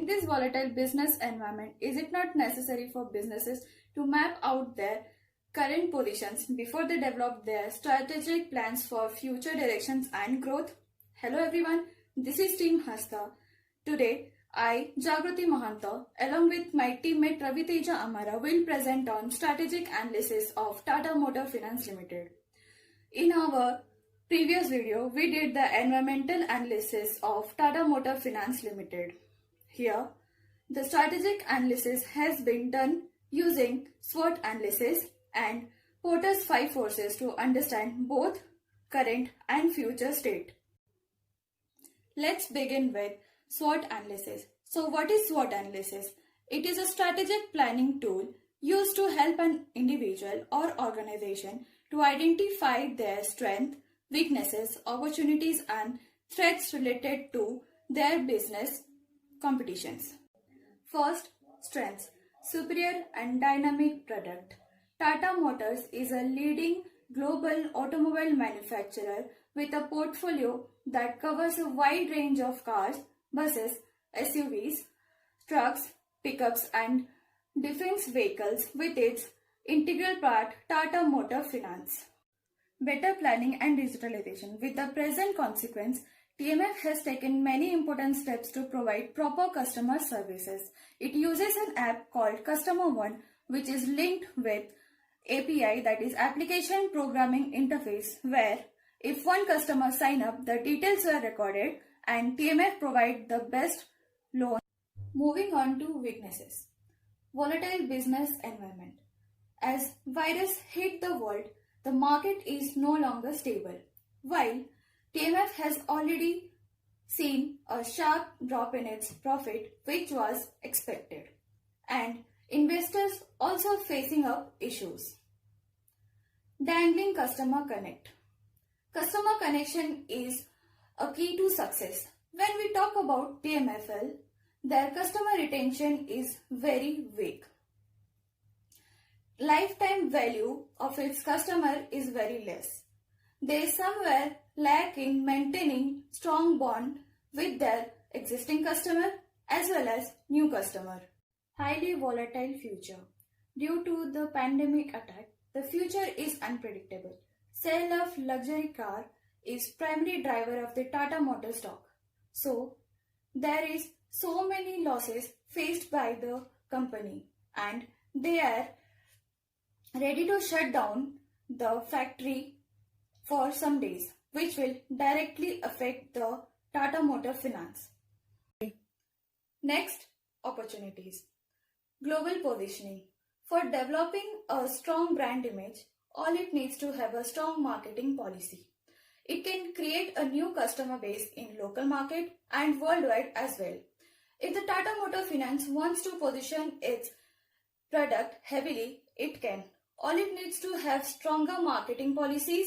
In this volatile business environment, is it not necessary for businesses to map out their current positions before they develop their strategic plans for future directions and growth? Hello everyone, this is Team Hasta. Today, I, Jagrati Mahanta, along with my teammate Ravi Teja Amara, will present on strategic analysis of Tata Motor Finance Limited. In our previous video, we did the environmental analysis of Tata Motor Finance Limited. Here, the strategic analysis has been done using SWOT analysis and Porter's 5 forces to understand both current and future state. Let's begin with SWOT analysis. So what is SWOT analysis? It is a strategic planning tool used to help an individual or organization to identify their strengths, weaknesses, opportunities and threats related to their business competitions. First, strengths. Superior and dynamic product. Tata Motors is a leading global automobile manufacturer with a portfolio that covers a wide range of cars, buses, SUVs, trucks, pickups and defense vehicles with its integral part Tata Motor Finance. Better planning and digitalization. With the present consequence, TMF has taken many important steps to provide proper customer services. It uses an app called Customer One, which is linked with API, that is Application Programming Interface, where if one customer sign up, the details are recorded and TMF provide the best loan. Moving on to weaknesses. Volatile business environment. As virus hit the world, the market is no longer stable. While TMF has already seen a sharp drop in its profit, which was expected, and investors also facing up issues. Dangling customer connect. Customer connection is a key to success. When we talk about TMFL, their customer retention is very weak. Lifetime value of its customer is very less. They somewhere lack in maintaining strong bond with their existing customer as well as new customer. Highly volatile future. Due to the pandemic attack, the future is unpredictable. Sale of luxury car is primary driver of the Tata Motor stock. So, there is so many losses faced by the company and they are ready to shut down the factory for some days, which will directly affect the Tata Motor Finance. Next, opportunities. Global positioning. For developing a strong brand image, all it needs to have a strong marketing policy. It can create a new customer base in local market and worldwide as well. If the Tata Motor Finance wants to position its product heavily, it can. All it needs to have stronger marketing policies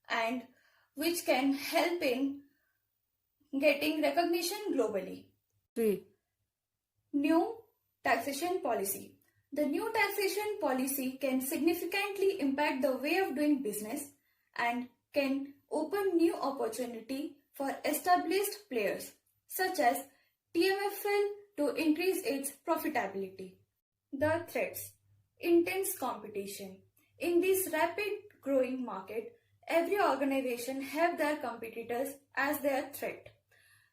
and which can help in getting recognition globally. 3. New taxation policy. The new taxation policy can significantly impact the way of doing business and can open new opportunity for established players such as TMFL to increase its profitability. The threats. Intense competition. In this rapid growing market, every organization have their competitors as their threat.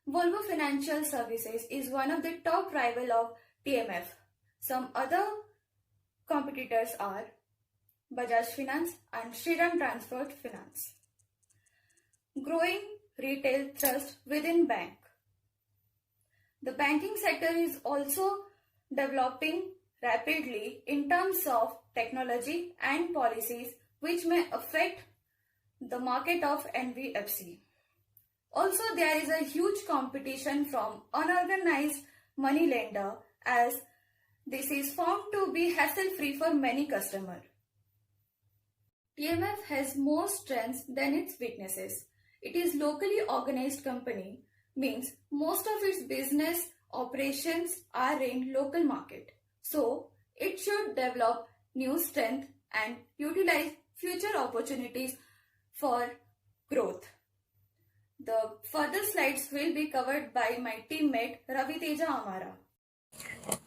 Volvo Financial Services is one of the top rival of TMF. Some other competitors are Bajaj Finance and Shriram Transport Finance. Growing retail trust within bank. The banking sector is also developing rapidly in terms of technology and policies which may affect the market of NBFC. Also, there is a huge competition from unorganized money lender as this is found to be hassle-free for many customers. TMF has more strengths than its weaknesses. It is locally organized company, means most of its business operations are in local market. So, it should develop new strength and utilize future opportunities for growth. The further slides will be covered by my teammate Ravi Teja Amara.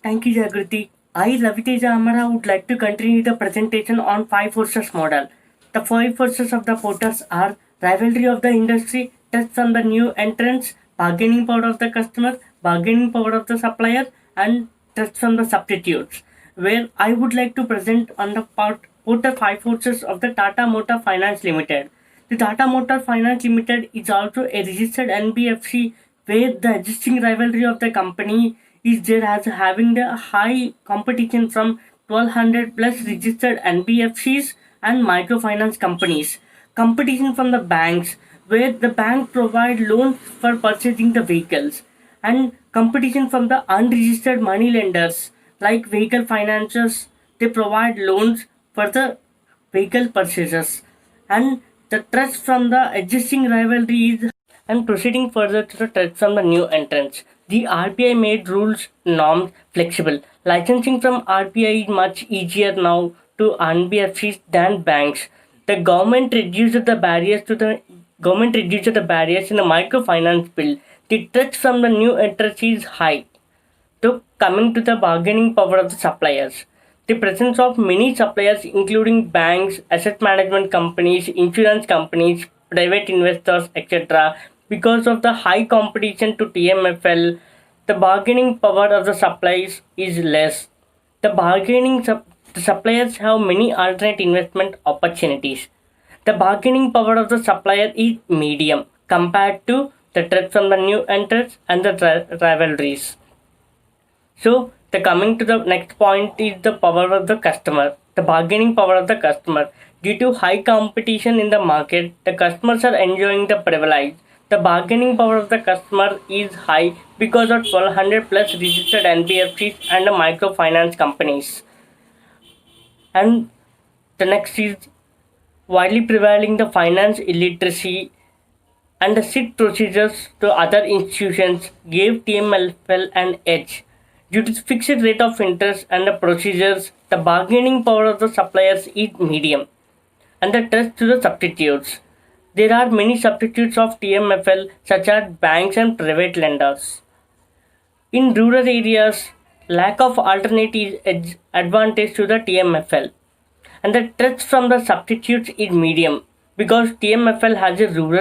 Thank you, Jagriti. I, Raviteja Amara, would like to continue the presentation on five forces model. The five forces of the porters are rivalry of the industry, trust on the new entrants, bargaining power of the customer, bargaining power of the supplier, and trust from the substitutes. Where I would like to present on the porter five forces of the Tata Motor Finance Limited. The Tata Motor Finance Limited is also a registered NBFC where the existing rivalry of the company is there as having the high competition from 1200 plus registered NBFCs and microfinance companies. Competition from the banks where the bank provide loans for purchasing the vehicles, and competition from the unregistered money lenders like vehicle financiers. They provide loans for the vehicle purchases, and the trust from the existing rivalry is. And proceeding further to the trust from the new entrants, the RBI made rules norms flexible. Licensing from RBI is much easier now to NBFCs than banks. The government reduced the barriers in the microfinance bill. The trust from the new entrants is high. So, coming to the bargaining power of the suppliers, the presence of many suppliers, including banks, asset management companies, insurance companies, private investors, etc., because of the high competition to TMFL, the bargaining power of the suppliers is less. The suppliers have many alternate investment opportunities. The bargaining power of the supplier is medium compared to the threat from the new entrants and the rivalries. So, the coming to the next point is the power of the customer, the bargaining power of the customer. Due to high competition in the market, the customers are enjoying the privilege. The bargaining power of the customer is high because of 1200 plus registered NBFCs and the microfinance companies. And the next is widely prevailing the finance illiteracy and the SIT procedures to other institutions gave TMFL an edge. Due to the fixed rate of interest and the procedures, the bargaining power of the suppliers is medium, and the trust to the substitutes. There are many substitutes of TMFL, such as banks and private lenders. In rural areas, lack of alternative is advantage to the TMFL, and the trust from the substitutes is medium because TMFL has a rural